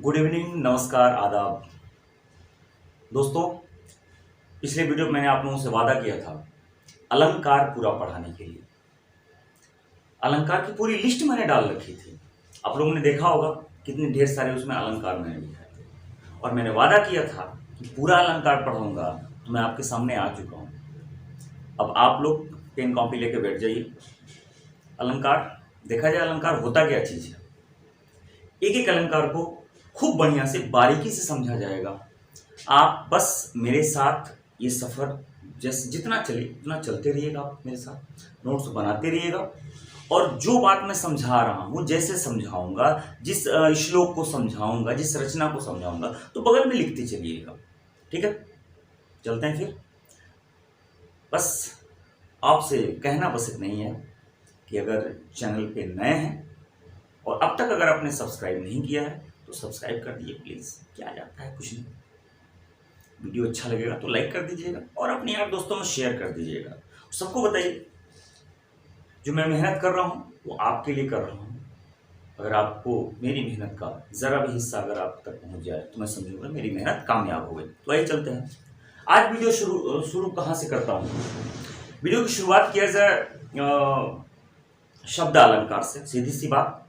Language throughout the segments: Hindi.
गुड इवनिंग, नमस्कार, आदाब। दोस्तों, पिछले वीडियो में मैंने आप लोगों से वादा किया था अलंकार पूरा पढ़ाने के लिए। अलंकार की पूरी लिस्ट मैंने डाल रखी थी। आप लोगों ने देखा होगा कितने ढेर सारे उसमें अलंकार मैंने लिखे थे, और मैंने वादा किया था कि पूरा अलंकार पढ़ाऊंगा। तो मैं आपके सामने आ चुका हूँ। अब आप लोग पेन कॉपी लेके बैठ जाइए। अलंकार देखा जाए, अलंकार होता क्या चीज़ है। एक एक अलंकार को खूब बढ़िया से बारीकी से समझा जाएगा। आप बस मेरे साथ ये सफ़र जैसे जितना चले उतना चलते रहिएगा। आप मेरे साथ नोट्स बनाते रहिएगा, और जो बात मैं समझा रहा हूँ, जैसे समझाऊंगा, जिस श्लोक को समझाऊंगा, जिस रचना को समझाऊंगा, तो बगल में लिखते चलिएगा। ठीक है, चलते हैं फिर। बस आपसे कहना बस इतना ही है कि अगर चैनल पे नए हैं और अब तक अगर आपने सब्सक्राइब नहीं किया है तो सब्सक्राइब कर दीजिए प्लीज़। क्या जाता है, कुछ नहीं। वीडियो अच्छा लगेगा तो लाइक कर दीजिएगा और अपने यार दोस्तों में शेयर कर दीजिएगा। सबको बताइए जो मैं मेहनत कर रहा हूँ वो आपके लिए कर रहा हूँ। अगर आपको मेरी मेहनत का ज़रा भी हिस्सा अगर आप तक पहुँच जाए तो मैं समझूंगा मेरी मेहनत कामयाब हो गई। तो आइए चलते हैं। आज वीडियो शुरू कहाँ से करता हूँ। वीडियो की शुरुआत किया जाए शब्द अलंकार से। सीधी सी बात,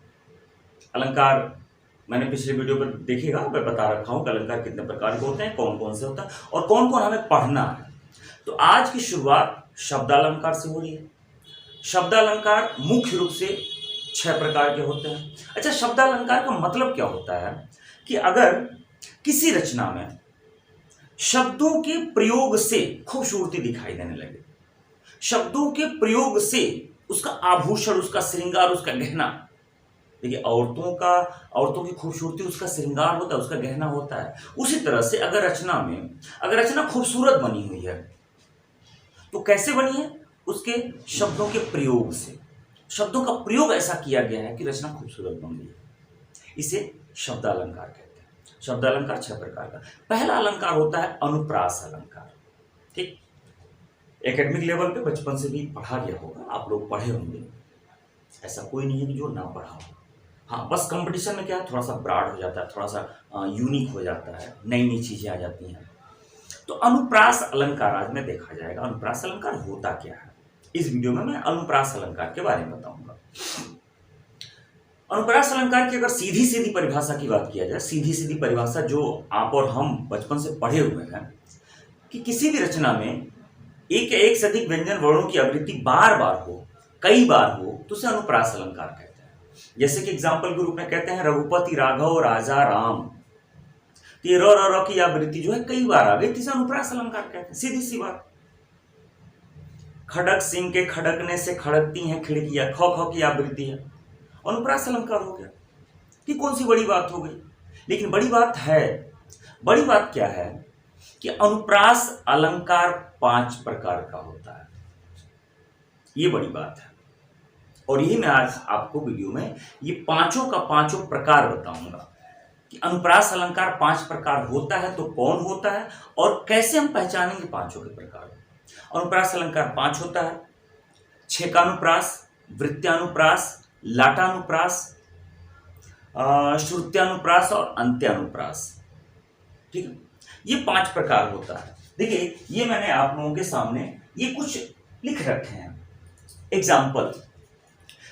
अलंकार मैंने पिछले वीडियो पर देखिएगा, मैं बता रखा हूँ कि अलंकार कितने प्रकार के होते हैं, कौन कौन से होता है और कौन कौन हमें पढ़ना है। तो आज की शुरुआत शब्दालंकार से हो रही है। शब्दालंकार मुख्य रूप से 6 प्रकार के होते हैं। अच्छा, शब्दालंकार का मतलब क्या होता है कि अगर किसी रचना में शब्दों के प्रयोग से खूबसूरती दिखाई देने लगे, शब्दों के प्रयोग से उसका आभूषण, उसका श्रृंगार, उसका गहना। देखिए, औरतों की खूबसूरती उसका श्रृंगार होता है, उसका गहना होता है। उसी तरह से अगर रचना खूबसूरत बनी हुई है तो कैसे बनी है? उसके शब्दों के प्रयोग से। शब्दों का प्रयोग ऐसा किया गया है कि रचना खूबसूरत बन गई है। इसे शब्दालंकार कहते हैं। शब्दालंकार 6 प्रकार का। पहला अलंकार होता है अनुप्रास अलंकार। ठीक, एकेडमिक लेवल पे बचपन से भी पढ़ा गया होगा, आप लोग पढ़े होंगे। ऐसा कोई नहीं है कि जो ना पढ़ा हो। हाँ, बस कंपटीशन में क्या है, थोड़ा सा ब्रॉड हो जाता है, थोड़ा सा यूनिक हो जाता है, नई नई चीज़ें आ जाती हैं। तो अनुप्रास अलंकार आज में देखा जाएगा। अनुप्रास अलंकार होता क्या है, इस वीडियो में मैं अनुप्रास अलंकार के बारे में बताऊंगा। अनुप्रास अलंकार की अगर सीधी सीधी परिभाषा की बात किया जाए, सीधी सीधी परिभाषा जो आप और हम बचपन से पढ़े हुए हैं, कि किसी भी रचना में एक से अधिक व्यंजन वर्णों की आवृत्ति बार बार हो, कई बार हो, तो उसे अनुप्रास अलंकार कहते हैं। जैसे कि एग्जाम्पल के रूप में कहते हैं रघुपति राघव राजा राम। तो ये र की आवृत्ति जो है कई बार आ गई, इसे अनुप्रास अलंकार कहते हैं। सीधी सी बात। खड़क सिंह के खड़कने से खड़कती हैं खिड़कियां, ख की आवृत्ति है, अनुप्रास अलंकार हो गया। कि कौन सी बड़ी बात हो गई? लेकिन बड़ी बात है। बड़ी बात क्या है कि अनुप्रास अलंकार 5 प्रकार का होता है। ये बड़ी बात है, और यही मैं आज आपको वीडियो में ये पांचों का पांचों प्रकार बताऊंगा कि अनुप्रास अलंकार 5 प्रकार होता है तो कौन होता है और कैसे हम पहचानेंगे पांचों के प्रकार। अनुप्रास अलंकार 5 होता है: छेकानुप्रास, वृत्त्यानुप्रास, लाटानुप्रास, श्रुत्यानुप्रास और अंत्यानुप्रास। ठीक है, ये 5 प्रकार होता है। देखिए, ये मैंने आप लोगों के सामने ये कुछ लिख रखे हैं एग्जाम्पल।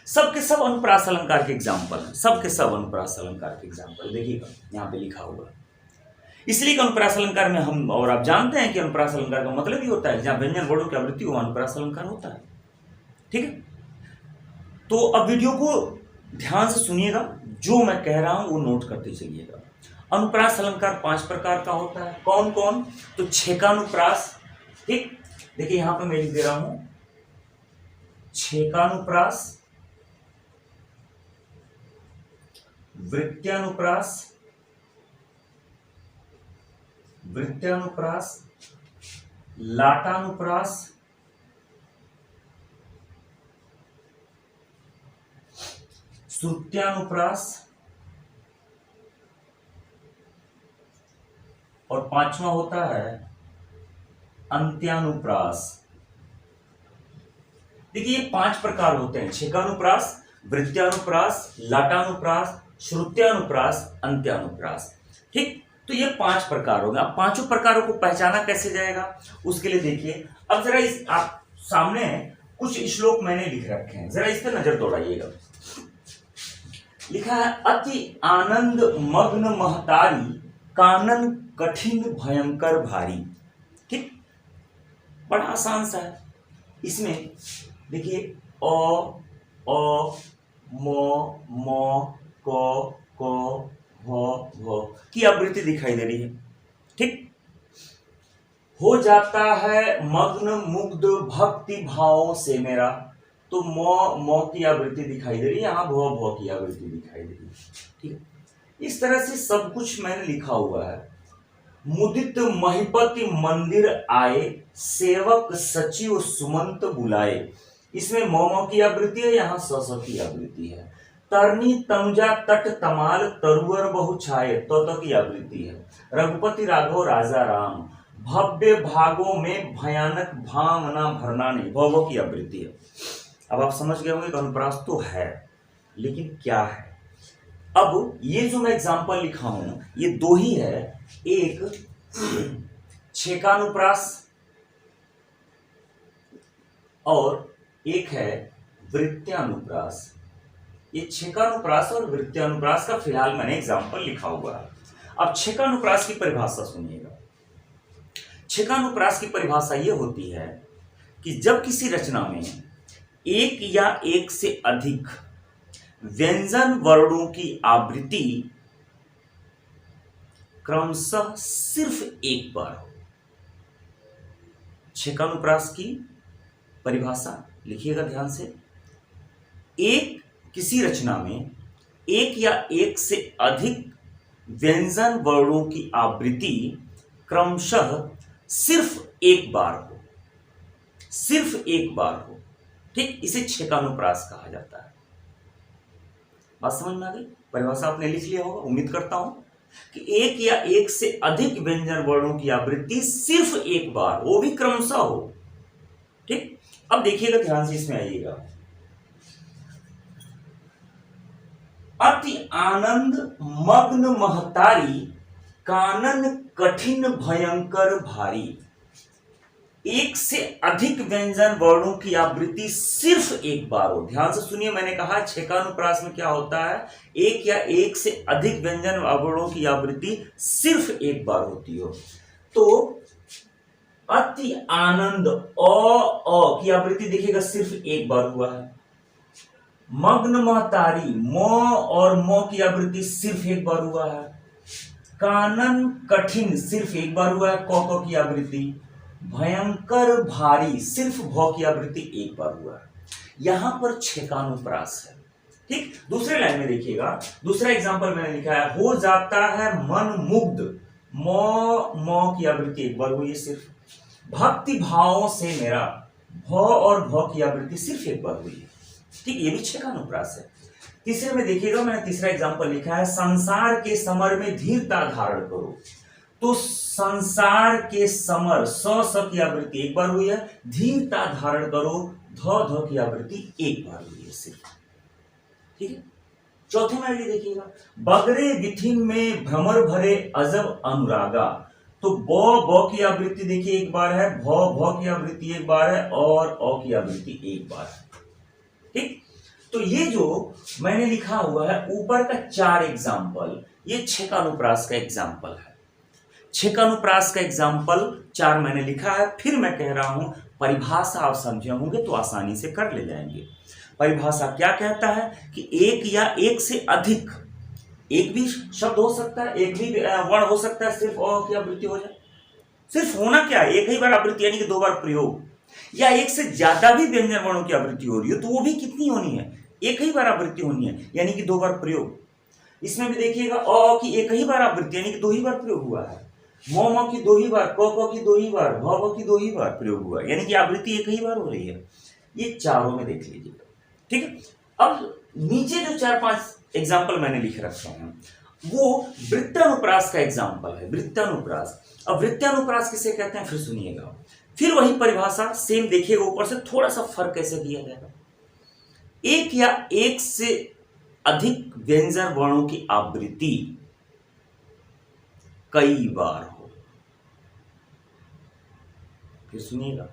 सबके सब अनुप्रास अलंकार के एग्जाम्पल हैं, सबके सब अनुप्रास अलंकार के एग्जाम्पल देखिएगा यहाँ पे लिखा हुआ। इसलिए कि अनुप्रास अलंकार में हम और आप जानते हैं कि अनुप्रास अलंकार का मतलब ही होता है जहां व्यंजन वर्णों की आवृत्ति हो, अनुप्रास अलंकार होता है। ठीक है, तो अब वीडियो को ध्यान से सुनिएगा, जो मैं कह रहा हूं वो नोट करते चलिएगा। अनुप्रास अलंकार 5 प्रकार का होता है। कौन कौन? तो छेकानुप्रास। ठीक, देखिए यहां पे मैं लिख दे रहा हूं छेकानुप्रास, वृत्त्यानुप्रास, लाटानुप्रास, श्रुत्यानुप्रास और 5वां होता है अंत्यानुप्रास। देखिए, ये 5 प्रकार होते हैं: छेकानुप्रास, वृत्त्यानुप्रास, लाटानुप्रास, श्रुत्यानुप्रास, अंत्यानुप्रास। ठीक, तो ये 5 प्रकार हो गए। अब पांचों प्रकारों को पहचाना कैसे जाएगा, उसके लिए देखिए। अब जरा इस आप सामने कुछ श्लोक मैंने लिख रखे हैं, जरा इस पर नजर दौड़ाइएगा। लिखा है, अति आनंद मग्न महतारी, कानन कठिन भयंकर भारी। ठीक, बड़ा आसान सा है। इसमें देखिए अ, म, क, भ की आवृत्ति दिखाई दे रही है। ठीक, हो जाता है मग्न मुग्ध भक्ति भाव से मेरा, तो म की आवृत्ति दिखाई दे रही है, यहाँ भ की आवृत्ति दिखाई दे रही है। ठीक है, इस तरह से सब कुछ मैंने लिखा हुआ है। मुदित महिपति मंदिर आए, सेवक सचिव सुमंत बुलाए। इसमें म की आवृत्ति है, यहाँ स की आवृत्ति है। तरनी तनुजा तट तमाल, तरुअर बहु छाए, तो की आवृत्ति है। रघुपति राघव राजा राम, भव्य भागों में भयानक भावना भरना नहीं, भव की आवृत्ति है। अब आप समझ गए होंगे अनुप्रास तो है, लेकिन क्या है। अब ये जो मैं एग्जांपल लिखा हूं ये दो ही है, एक छेकानुप्रास और एक है वृत्त्यानुप्रास। ये छेकानुप्रास और वृत्त्यानुप्रास का फिलहाल मैंने एग्जांपल लिखा हुआ है। अब छेकानुप्रास की परिभाषा सुनिएगा। छेकानुप्रास की परिभाषा यह होती है कि जब किसी रचना में एक या एक से अधिक व्यंजन वर्णों की आवृत्ति क्रमशः सिर्फ एक बार हो। छेकानुप्रास की परिभाषा लिखिएगा ध्यान से। एक किसी रचना में एक या एक से अधिक व्यंजन वर्णों की आवृत्ति क्रमशः सिर्फ एक बार हो, सिर्फ एक बार हो। ठीक, इसे छेकानुप्रास कहा जाता है। बात समझ में आ गई? परिभाषा आपने लिख लिया होगा, उम्मीद करता हूं कि एक या एक से अधिक व्यंजन वर्णों की आवृत्ति सिर्फ एक बार, वो भी क्रमशः हो। ठीक, अब देखिएगा ध्यान से, इसमें आइएगा। अति आनंद मग्न महतारी, कानन कठिन भयंकर भारी। एक से अधिक व्यंजन वर्णों की आवृत्ति सिर्फ एक बार हो। ध्यान से सुनिए, मैंने कहा छेकानुप्रास में क्या होता है, एक या एक से अधिक व्यंजन वर्णों की आवृत्ति सिर्फ एक बार होती हो। तो अति आनंद अ की आवृत्ति देखिएगा सिर्फ एक बार हुआ है। मग्न महतारी म और म की आवृत्ति सिर्फ एक बार हुआ है। कानन कठिन सिर्फ एक बार हुआ है, क की आवृत्ति। भयंकर भारी सिर्फ भ की आवृत्ति एक बार हुआ है। यहां पर छेकानुप्रास है। ठीक, दूसरे लाइन में देखिएगा, दूसरा एग्जांपल मैंने लिखा है, हो जाता है मन मुग्ध, म की आवृत्ति एक बार हुई है सिर्फ। भक्ति भावों से मेरा, भ और भ की आवृत्ति सिर्फ एक बार हुई है। ठीक, ये भी छेकानुप्रास है। तीसरे में देखिएगा, मैंने तीसरा एग्जांपल लिखा है, संसार के समर में धीरता धारण करो। तो संसार के समर, स की आवृत्ति एक बार हुई है, धीरता धारण करो, ध की आवृत्ति एक बार हुई है सिर्फ। ठीक है, चौथे में आगे देखिएगा, बगरे विथिन में भ्रमर भरे अजब अनुरागा। तो ब की आवृत्ति देखिए एक बार है, भ की आवृत्ति एक बार है, और अ की आवृत्ति एक बार है। ठीक, तो ये जो मैंने लिखा हुआ है ऊपर का 4 एग्जाम्पल, ये छेकानुप्रास का एग्जाम्पल है। छेकानुप्रास का एग्जाम्पल 4 मैंने लिखा है। फिर मैं कह रहा हूं, परिभाषा आप समझे होंगे तो आसानी से कर ले जाएंगे। परिभाषा क्या कहता है कि एक या एक से अधिक, एक भी शब्द हो सकता है, एक भी वर्ण हो सकता है, सिर्फ अ की आवृत्ति हो जाए। सिर्फ होना क्या है, एक ही बार आवृत्ति यानी कि 2 बार प्रयोग, या एक से ज्यादा भी व्यंजन वर्णों की आवृत्ति हो रही हो तो वो भी कितनी होनी है, एक ही बार आवृत्ति होनी है, यानी कि 2 बार प्रयोग। इसमें भी देखिएगा अ की एक ही बार आवृत्ति यानी कि 2 ही बार प्रयोग हुआ है, म की 2 ही बार, क की 2 ही बार, भ की 2 ही बार प्रयोग हुआ है, यानी कि आवृत्ति एक ही बार हो रही है। ये चारों में देख लीजिएगा। ठीक है, अब नीचे जो 4-5 एग्जाम्पल मैंने लिख रखे हैं वो वृत्तानुप्रास का एग्जाम्पल है। वृत्तानुप्रास, अब वृत्तानुप्रास किसे कहते हैं फिर सुनिएगा, फिर वही परिभाषा सेम देखिएगा, ऊपर से थोड़ा सा फर्क कैसे किया जाएगा। एक या एक से अधिक व्यंजन वर्णों की आवृत्ति कई बार हो। फिर सुनिएगा,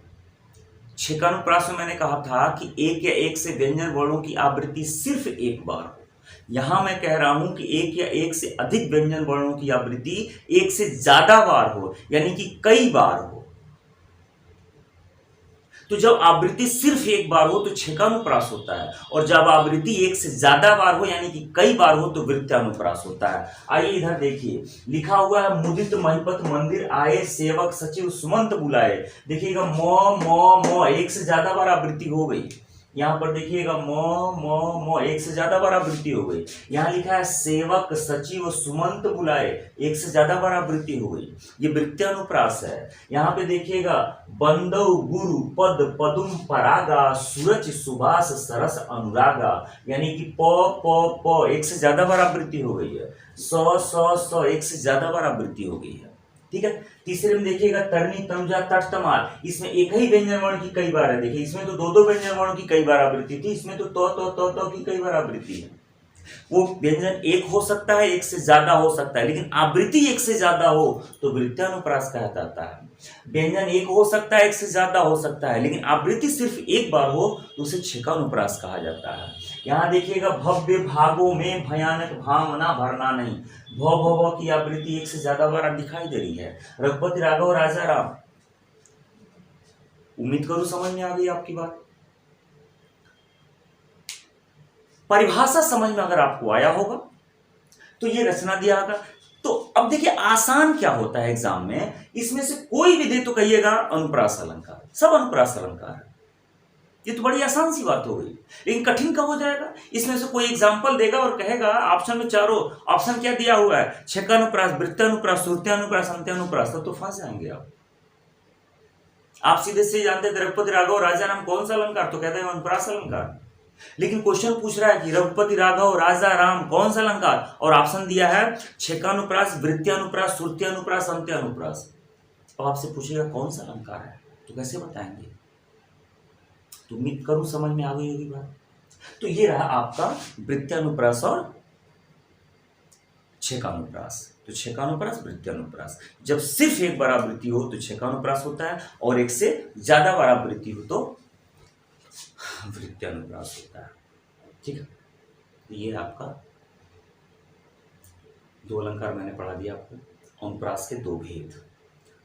छेकानुप्रास में मैंने कहा था कि एक या एक से व्यंजन वर्णों की आवृत्ति सिर्फ एक बार हो। यहां मैं कह रहा हूं कि एक या एक से अधिक व्यंजन वर्णों की आवृत्ति एक से ज्यादा बार हो, यानी कि कई बार हो। तो जब आवृत्ति सिर्फ एक बार हो तो छेकानुप्रास होता है, और जब आवृत्ति एक से ज्यादा बार हो यानी कि कई बार हो तो वृत्त्यानुप्रास होता है। आइए इधर देखिए, लिखा हुआ है मुदित महिपत मंदिर आए सेवक सचिव सुमंत बुलाए। देखिएगा म एक से ज्यादा बार आवृत्ति हो गई। यहाँ पर देखिएगा म एक से ज्यादा बार आवृत्ति हो गई। यहाँ लिखा है सेवक सचिव सुमंत बुलाए, एक से ज्यादा बार आवृत्ति हो गई, ये वृत्त्यानुप्रास है। यहाँ पे देखिएगा बंदव गुरु पद पदुम परागा सूरज सुभाष सरस अनुरागा, यानी कि प एक से ज्यादा बार आवृत्ति हो गई है। स एक से ज्यादा बार आवृत्ति हो गई है। ठीक है। तीसरे में देखिएगा तरनी तमजा तट तमाल, इसमें एक ही व्यंजन वर्ण की कई बार है। देखिए इसमें तो दो व्यंजन वर्णों की कई बार आवृत्ति थी, इसमें तो की कई बार आवृत्ति है। वो व्यंजन एक हो सकता है, एक से ज्यादा हो सकता है, लेकिन आवृत्ति एक से ज्यादा हो तो वृत्त्यानुप्रास कहा जाता है। व्यंजन एक हो सकता है, एक से ज्यादा हो सकता है, लेकिन आवृत्ति सिर्फ एक बार हो तो उसे छेकानुप्रास कहा जाता है। यहाँ देखिएगा भव्य भागों में भयानक भावना भरना नहीं, भव की आवृत्ति एक से ज्यादा बार दिखाई दे रही है। रघुपति राघव राजा राम, उम्मीद करूं समझ में आ गई आपकी बात। परिभाषा समझ में अगर आपको आया होगा तो ये रचना दिया होगा। तो अब देखिए आसान क्या होता है एग्जाम में, इसमें से कोई भी दे तो कहिएगा अनुप्रास अलंकार, सब अनुप्रास अलंकार है। ये तो बड़ी आसान सी बात हो गई, लेकिन कठिन कब हो जाएगा, इसमें से कोई एग्जाम्पल देगा और कहेगा ऑप्शन में चारों ऑप्शन क्या दिया हुआ है, छेकानुप्रास, वृत्त्यानुप्रास, श्रुत्यानुप्रास, अंत्यानुप्रास, तो फंस जाएंगे आप सीधे से जानते रघुपति राघव राजा राम कौन सा अलंकार, तो कहते हैं अनुप्रास अलंकार। लेकिन क्वेश्चन पूछ रहा है कि रघुपति राघव राजा राम कौन सा अलंकार, और ऑप्शन दिया है छेकानुप्रास, वृत्त्यानुप्रास, श्रुत्यानुप्रास, अंत्यानुप्रास। अब आपसे पूछेगा कौन सा अलंकार है, तो कैसे बताएंगे। तो उम्मीद करूं समझ में आ गई होगी बात। तो ये रहा आपका वृत्त्यानुप्रास और छेकानुप्रास। तो छेकानुप्रास, वृत्त्यानुप्रास, जब सिर्फ एक बार आवृत्ति हो तो छेकानुप्रास होता है, और एक से ज्यादा बार आवृत्ति हो तो वृत्त्यानुप्रास होता है। ठीक है। तो ये आपका दो अलंकार मैंने पढ़ा दिया आपको, अनुप्रास के दो भेद,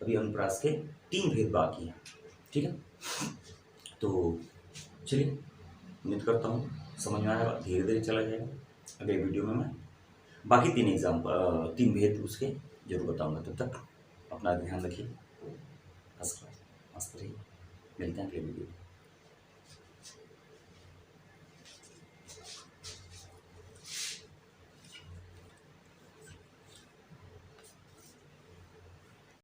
अभी अनुप्रास के 3 भेद बाकी हैं। ठीक है। तो चलिए, उम्मीद करता हूँ समझ में आएगा, धीरे धीरे चला जाएगा। अगले वीडियो में मैं बाकी 3 भेद उसके जरूर बताऊंगा। तब तक अपना ध्यान रखिए, मस्त रहिए, मिलते हैं अगले वीडियो में।